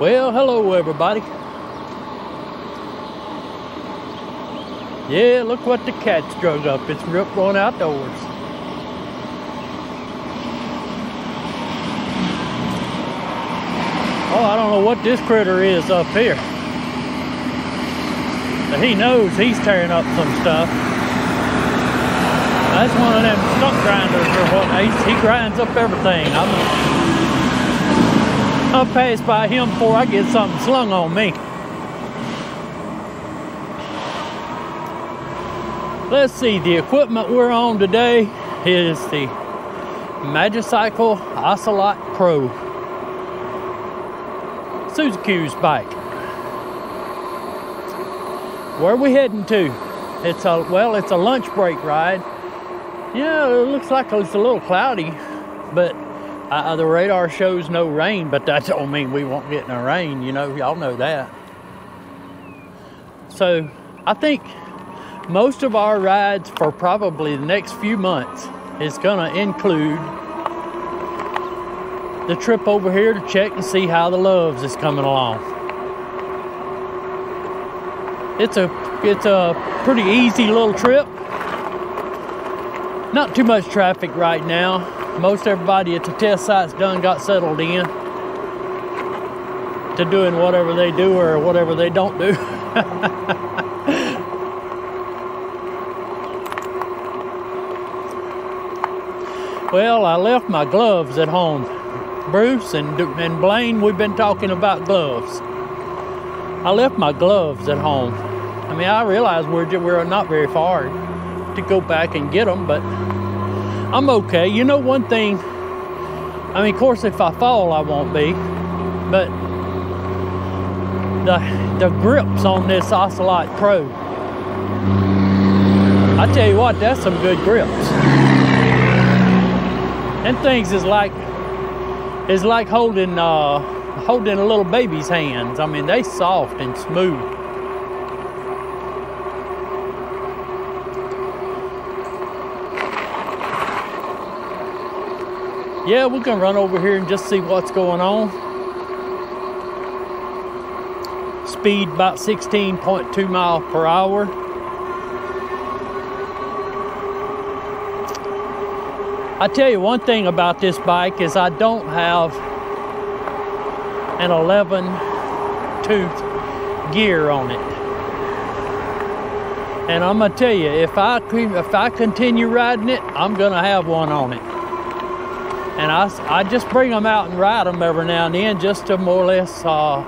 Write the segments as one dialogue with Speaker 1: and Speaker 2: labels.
Speaker 1: Well, hello everybody. Yeah, look what the cat's drug up. It's going outdoors. Oh, I don't know what this critter is up here. But he knows he's tearing up some stuff. That's one of them stump grinders or what. He grinds up everything. I'll pass by him before I get something slung on me. Let's see, the equipment we're on today is the Magicycle Ocelot Pro. Suzuki's bike. Where are we heading to? It's a lunch break ride. Yeah, it looks like it's a little cloudy, but the radar shows no rain, but that don't mean we won't get no rain, you know, y'all know that. So I think most of our rides for probably the next few months is gonna include the trip over here to check and see how the Loves is coming along. It's a pretty easy little trip. Not too much traffic right now. Most everybody at the test site's got settled in to doing whatever they do or whatever they don't do. Well, I left my gloves at home. Bruce and Blaine, we've been talking about gloves. I left my gloves at home. I mean, I realize we're not very far to go back and get them, but I'm okay. You know one thing, I mean, of course, if I fall, I won't be, but the grips on this Ocelot Pro, I tell you what, that's some good grips. And things is like holding a little baby's hands. I mean, they soft and smooth. Yeah, we're gonna run over here and just see what's going on. Speed about 16.2 miles per hour. I tell you one thing about this bike is I don't have an 11-tooth gear on it. And I'm gonna tell you, if I continue riding it, I'm gonna have one on it. And I just bring them out and ride them every now and then just to more or less, I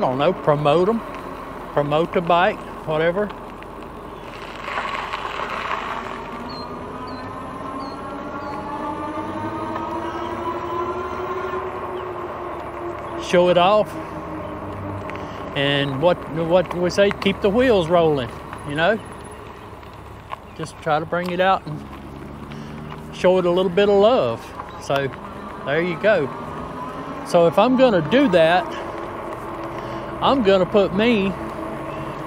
Speaker 1: don't know, promote the bike, whatever. Show it off. And what we say, keep the wheels rolling, you know? Just try to bring it out and show it a little bit of love. So there you go. So if I'm gonna do that, I'm gonna put me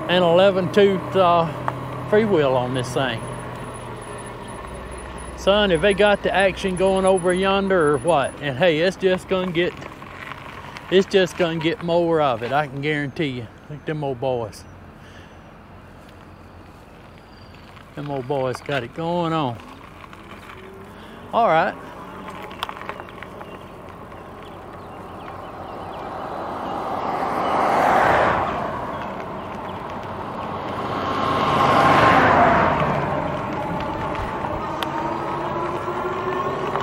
Speaker 1: an 11-tooth Freewheel on this thing. Son, if they got the action going over yonder or what, and hey, it's just gonna get more of it, I can guarantee you. Look at them old boys. Them old boys got it going on. All right.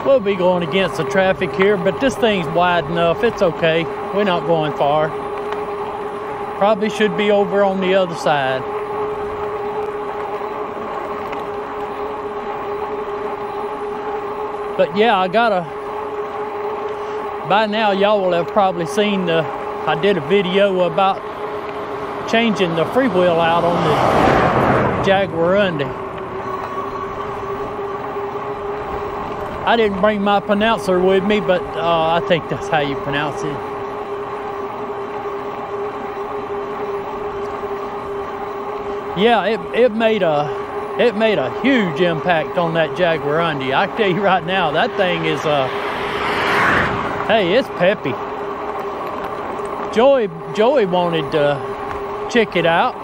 Speaker 1: We'll be going against the traffic here, but this thing's wide enough. It's okay. We're not going far. Probably should be over on the other side. But yeah, by now y'all will have probably seen I did a video about changing the freewheel out on the Jaguarundi. I didn't bring my pronouncer with me, but I think that's how you pronounce it. Yeah, it made a huge impact on that Jaguarundi. I tell you right now, that thing is hey, it's peppy. Joey wanted to check it out,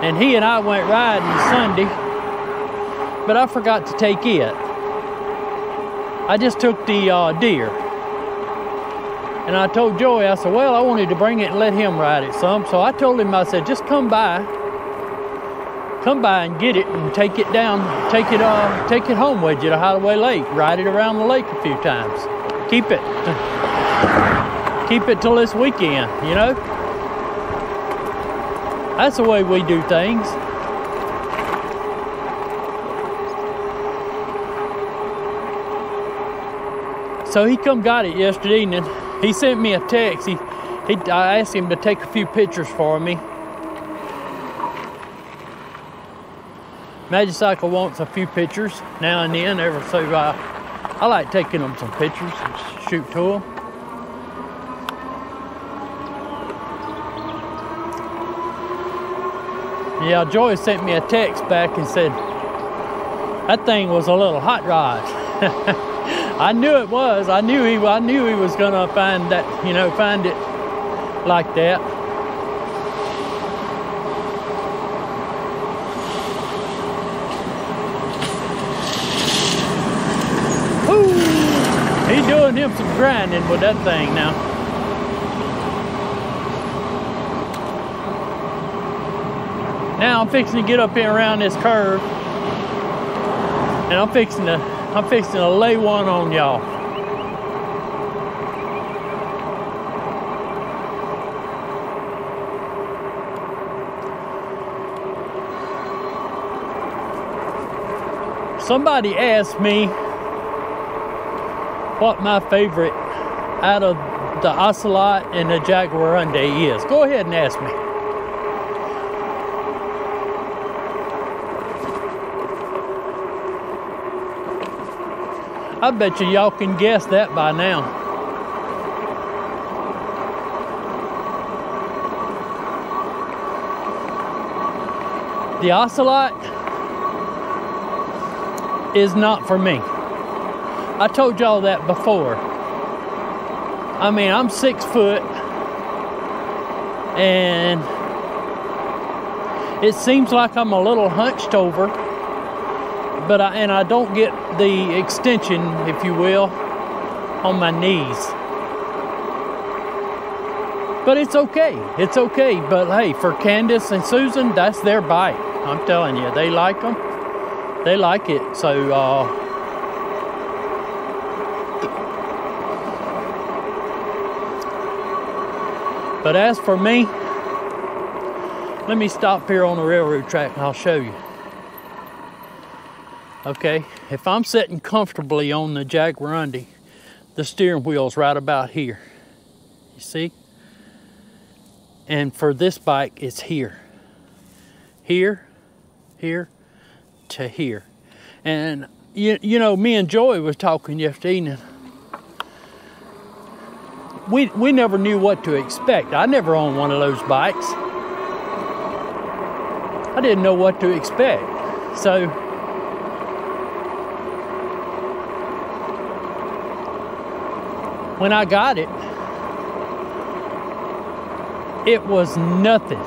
Speaker 1: and he and I went riding Sunday, but I forgot to take it. I just took the deer. And I told Joey, I said, well, I wanted to bring it and let him ride it some. So I told him, I said, just come by and get it and take it down, take it home with you to Hideaway Lake, ride it around the lake a few times. Keep it till this weekend, you know? That's the way we do things. So he come got it yesterday evening. He sent me a text. I asked him to take a few pictures for me. Magicycle wants a few pictures now and then, so I like taking them some pictures and shoot to them. Yeah, Joy sent me a text back and said that thing was a little hot rod. I knew it was. I knew he was gonna find that, you know, find it like that. Woo! He's doing him some grinding with that thing now. Now I'm fixing to get up in around this curve, and I'm fixing to lay one on y'all. Somebody asked me what my favorite out of the Ocelot and the Jaguarundi is. Go ahead and ask me. I bet you y'all can guess that by now. The Ocelot is not for me. I told y'all that before. I mean, I'm 6 foot, and it seems like I'm a little hunched over, but I don't get the extension, if you will, on my knees. But it's okay. It's okay. But hey, for Candace and Susan, that's their bike. I'm telling you, they like them. They like it. So, but as for me, let me stop here on the railroad track and I'll show you. Okay, if I'm sitting comfortably on the Jaguarundi, the steering wheel's right about here. You see? And for this bike, it's here. Here, here, to here. And you know, me and Joey was talking yesterday evening. We never knew what to expect. I never owned one of those bikes. I didn't know what to expect. So when I got it, it was nothing.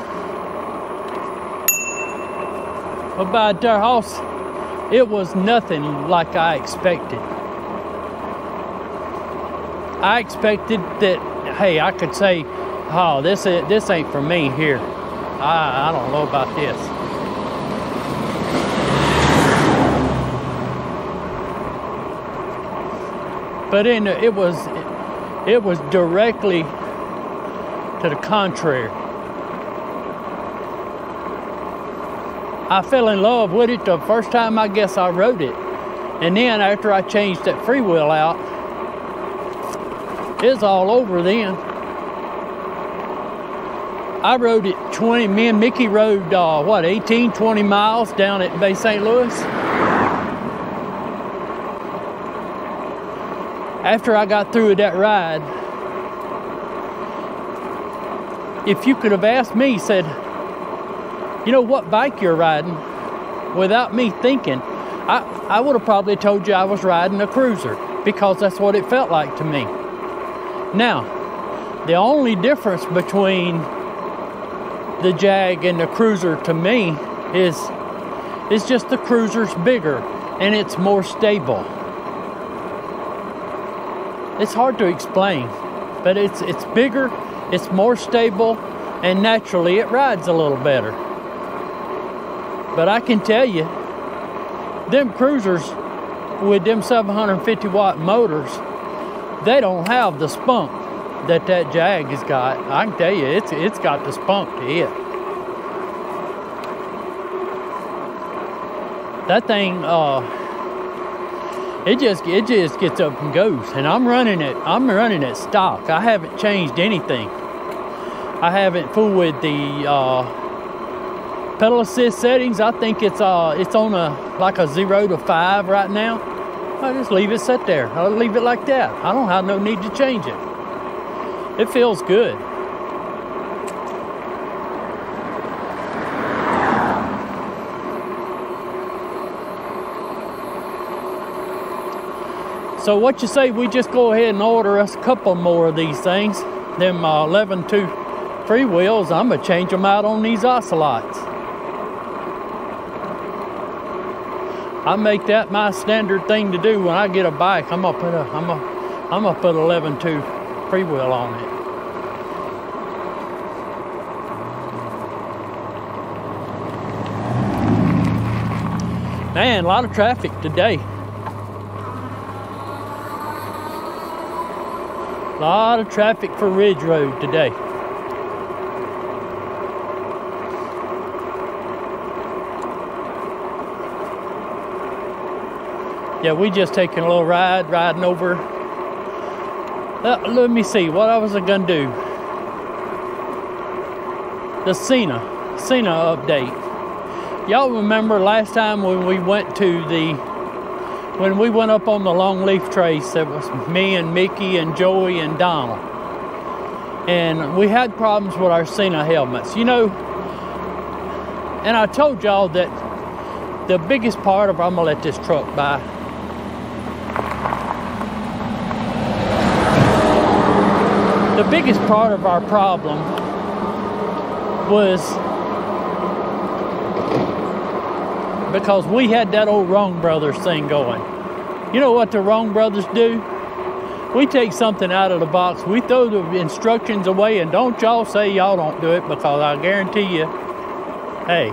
Speaker 1: But by their house, it was nothing like I expected. I expected that, hey, I could say, oh, this ain't for me here. I don't know about this. But it was directly to the contrary. I fell in love with it the first time I guess I rode it. And then after I changed that Freewheel out, it's all over then. I rode it me and Mickey rode, 18, 20 miles down at Bay St. Louis. After I got through with that ride, if you could have asked me, said, you know what bike you're riding, without me thinking, I would have probably told you I was riding a cruiser, because that's what it felt like to me. Now, The only difference between the Jag and the Cruiser to me is just the Cruiser's bigger and it's more stable. It's hard to explain, but it's bigger, it's more stable, and naturally it rides a little better. But I can tell you, them Cruisers with them 750 watt motors, they don't have the spunk that Jag has got. I can tell you, it's got the spunk to it. That thing, it just gets up and goes. And I'm running it stock. I haven't changed anything. I haven't fooled with the pedal assist settings. I think it's on like a 0 to 5 right now. I just leave it sit there. I'll leave it like that. I don't have no need to change it. It feels good. So what you say we just go ahead and order us a couple more of these things. Them 11.2 Freewheels, I'm gonna change them out on these ocelots. I make that my standard thing to do when I get a bike. I'm gonna put 11.2 Freewheel on it. Man, a lot of traffic today. A lot of traffic for Ridge Road today. Yeah, we just taking a little riding over. Let me see, what I was gonna do. The Sena update. Y'all remember last time when we went up on the Longleaf Trace, it was me and Mickey and Joey and Donald. And we had problems with our Sena helmets, you know. And I told y'all that the biggest part of, I'm gonna let this truck by. The biggest part of our problem was because we had that old Wrong Brothers thing going. You know what the Wrong Brothers do? We take something out of the box, we throw the instructions away, and don't y'all say y'all don't do it, because I guarantee you, hey,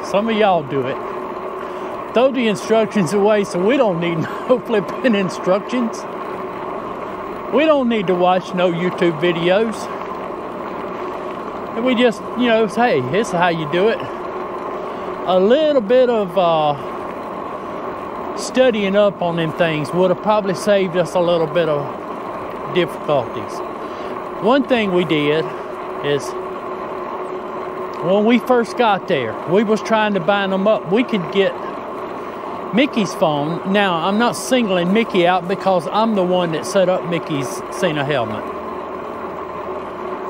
Speaker 1: some of y'all do it. Throw the instructions away, so we don't need no flipping instructions. We don't need to watch no YouTube videos. And we just, you know, say, hey, this is how you do it. A little bit of studying up on them things would have probably saved us a little bit of difficulties. One thing we did is, when we first got there, we was trying to bind them up. We could get Mickey's phone. Now, I'm not singling Mickey out because I'm the one that set up Mickey's Sena helmet.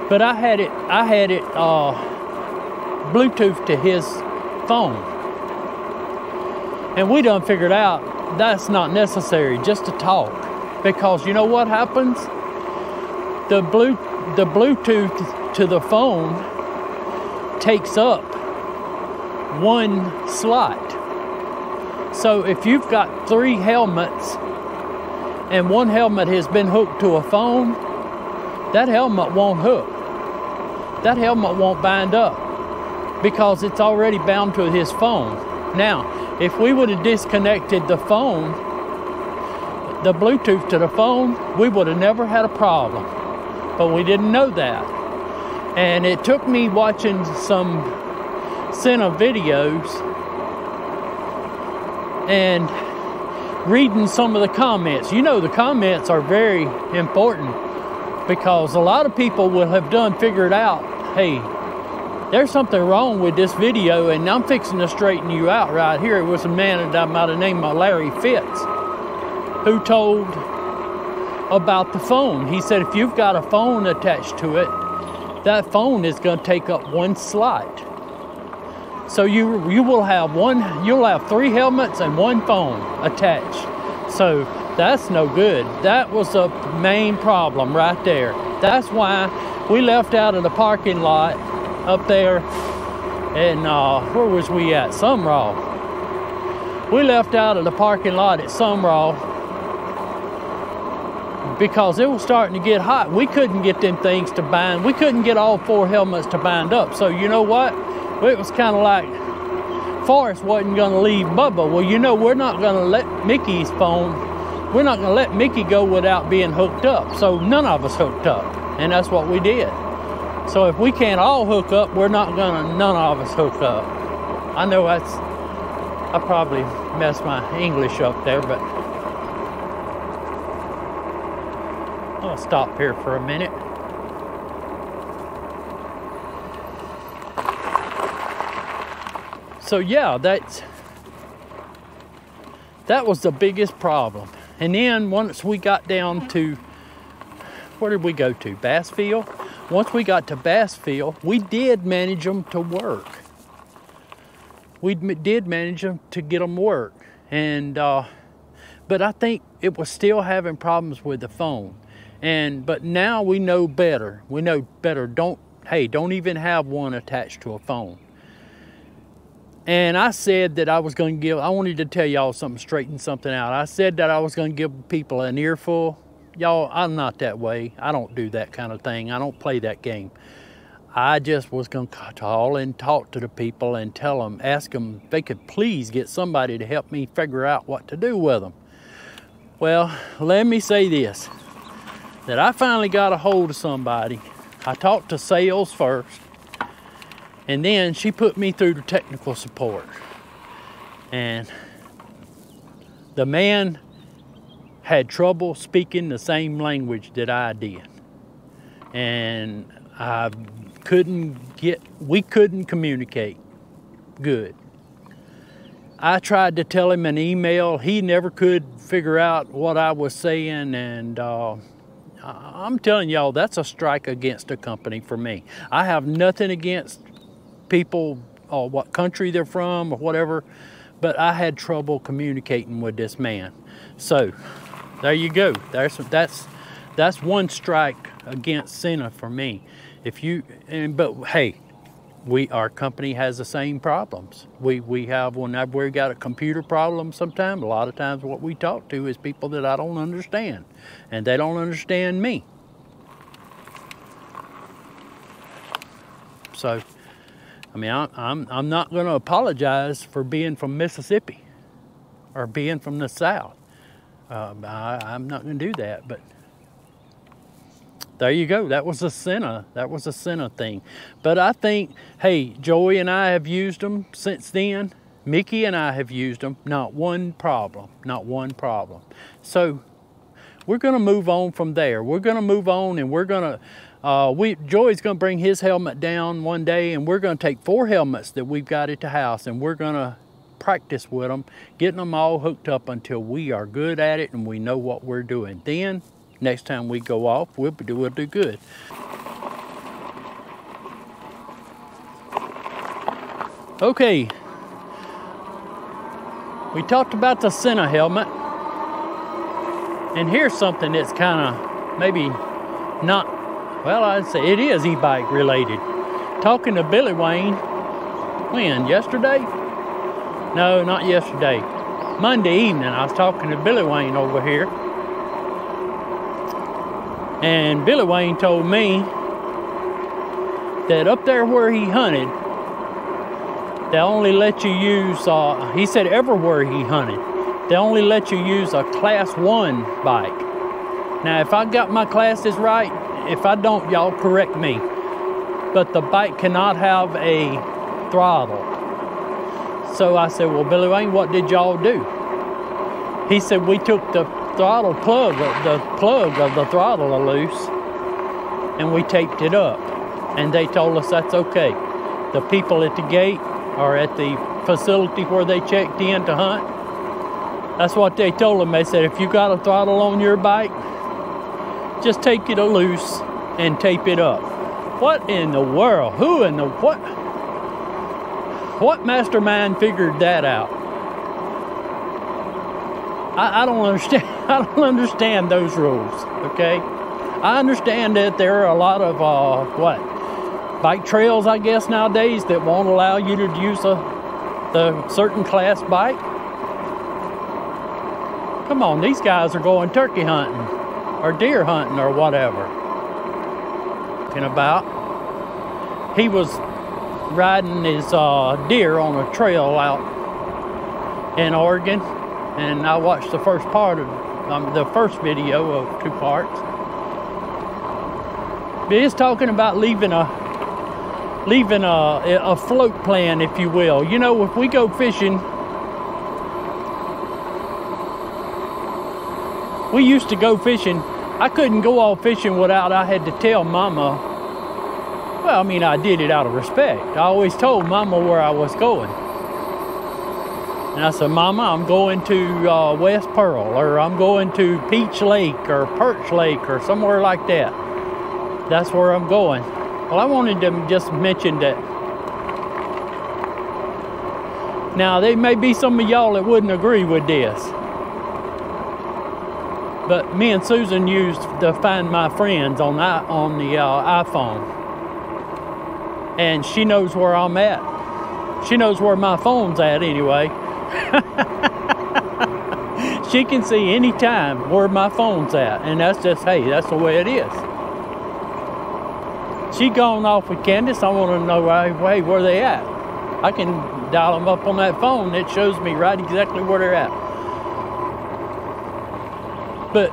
Speaker 1: But I had it Bluetooth to his phone. And we done figured out that's not necessary, just to talk. Because you know what happens? The Bluetooth to the phone takes up one slot. So if you've got 3 helmets and one helmet has been hooked to a phone, that helmet won't hook. That helmet won't bind up because it's already bound to his phone. Now, if we would have disconnected the phone, the Bluetooth to the phone, we would have never had a problem. But we didn't know that. And it took me watching some Sena videos and reading some of the comments. You know, the comments are very important because a lot of people will have figured out, hey, there's something wrong with this video and I'm fixing to straighten you out right here. It was a man that by the name of Larry Fitz who told about the phone. He said if you've got a phone attached to it, that phone is going to take up one slot. So you'll have 3 helmets and 1 phone attached. So that's no good. That was a main problem right there. That's why we left out of the parking lot up there. And where was we at? Sumrall. We left out of the parking lot at Sumrall because it was starting to get hot. We couldn't get them things to bind. We couldn't get all 4 helmets to bind up. So you know what? It was kind of like Forrest wasn't going to leave Bubba. Well, you know, we're not going to let Mickey's phone, we're not going to let Mickey go without being hooked up. So none of us hooked up. And that's what we did. So if we can't all hook up, we're not gonna, none of us hook up. I know I probably messed my English up there, but I'll stop here for a minute. So yeah, that was the biggest problem. And then once we got down to, where did we go to? Bassfield? Once we got to Bassfield, we did manage them to work. We did manage them to get them work. And, but I think it was still having problems with the phone. But now we know better. We know better. Don't even have one attached to a phone. And I said that I was going to I wanted to tell y'all something, straighten something out. I said that I was going to give people an earful. Y'all, I'm not that way. I don't do that kind of thing. I don't play that game. I just was going to call and talk to the people and tell them, ask them if they could please get somebody to help me figure out what to do with them. Well, let me say this, that I finally got a hold of somebody. I talked to sales first, and then she put me through the technical support. And the man had trouble speaking the same language that I did. And we couldn't communicate good. I tried to tell him an email. He never could figure out what I was saying. And I'm telling y'all, that's a strike against a company for me. I have nothing against people or what country they're from or whatever, but I had trouble communicating with this man. So there you go. That's one strike against Sena for me. But hey, our company has the same problems. We have, whenever we got a computer problem sometime, a lot of times what we talk to is people that I don't understand, and they don't understand me. So, I mean, I'm not going to apologize for being from Mississippi or being from the South. I'm not going to do that, but there you go. That was a Sena thing. But I think, hey, Joey and I have used them since then. Mickey and I have used them. Not one problem. Not one problem. So we're going to move on from there. We're going to move on, and we're going to, Joey's going to bring his helmet down one day, and we're going to take 4 helmets that we've got at the house, and we're going to practice with them, getting them all hooked up until we are good at it and we know what we're doing. Then next time we go off, we'll do good. Okay, we talked about the Sena helmet, and here's something that's kind of maybe not, well, I'd say it is e-bike related. Talking to Billy Wayne, when, yesterday? No, not yesterday. Monday evening, I was talking to Billy Wayne over here. And Billy Wayne told me that up there where he hunted, they only let you use, he said everywhere he hunted, they only let you use a Class 1 bike. Now, if I got my classes right, if I don't, y'all correct me. But the bike cannot have a throttle. So I said, well, Billy Wayne, what did y'all do? He said, we took the throttle plug, the plug of the throttle loose, and we taped it up. And they told us that's okay. The people at the gate or at the facility where they checked in to hunt, that's what they told them. They said, if you got a throttle on your bike, just take it loose and tape it up. What in the world? Who in the what? What mastermind figured that out? I don't understand. I don't understand those rules. Okay, I understand that there are a lot of, bike trails, I guess, nowadays that won't allow you to use the certain class bike. Come on, these guys are going turkey hunting or deer hunting or whatever. Talking about, he was riding his deer on a trail out in Oregon, and I watched the first part of the first video of 2 parts. But he's talking about leaving a float plan, if you will. You know, if we go fishing, we used to go fishing. I couldn't go off fishing without I had to tell Mama. Well, I mean, I did it out of respect. I always told Mama where I was going. And I said, Mama, I'm going to West Pearl, or I'm going to Peach Lake or Perch Lake or somewhere like that. That's where I'm going. Well, I wanted to just mention that. Now, there may be some of y'all that wouldn't agree with this. But me and Susan used to find my friends on the iPhone. And she knows where I'm at. She knows where my phone's at anyway. She can see anytime where my phone's at. And that's just, hey, that's the way it is. She gone off with Candace. I want to know, hey, where they at. I can dial them up on that phone. It shows me right exactly where they're at. But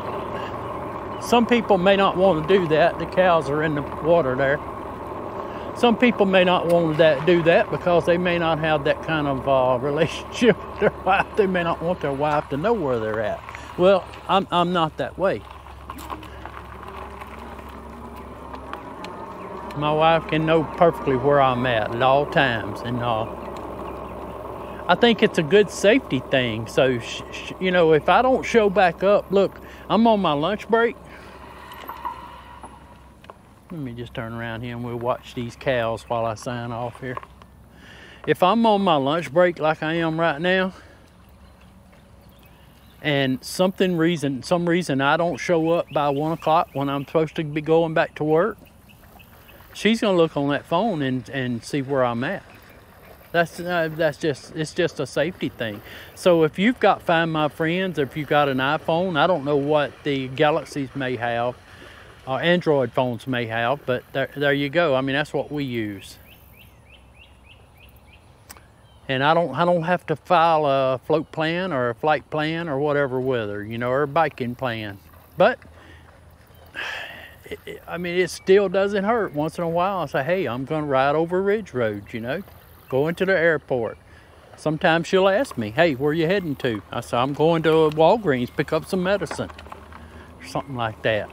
Speaker 1: some people may not want to do that. The cows are in the water there. Some people may not want to do that because they may not have that kind of relationship with their wife. They may not want their wife to know where they're at. Well, I'm not that way. My wife can know perfectly where I'm at all times, and I think it's a good safety thing. So, you know, if I don't show back up, look, I'm on my lunch break. Let me just turn around here and we'll watch these cows while I sign off here. If I'm on my lunch break like I am right now, and some reason I don't show up by 1 o'clock when I'm supposed to be going back to work, she's gonna look on that phone and see where I'm at. It's just a safety thing. So if you've got Find My Friends, if you've got an iPhone, I don't know what the Galaxies may have, or Android phones may have, but there you go. I mean, that's what we use. And I don't have to file a float plan or a flight plan or whatever with her, you know, or a biking plan. But I mean, it still doesn't hurt. Once in a while, I say, hey, I'm going to ride over Ridge Road, you know, going to the airport. Sometimes she'll ask me, hey, where you heading to? I say, I'm going to Walgreens, pick up some medicine, or something like that.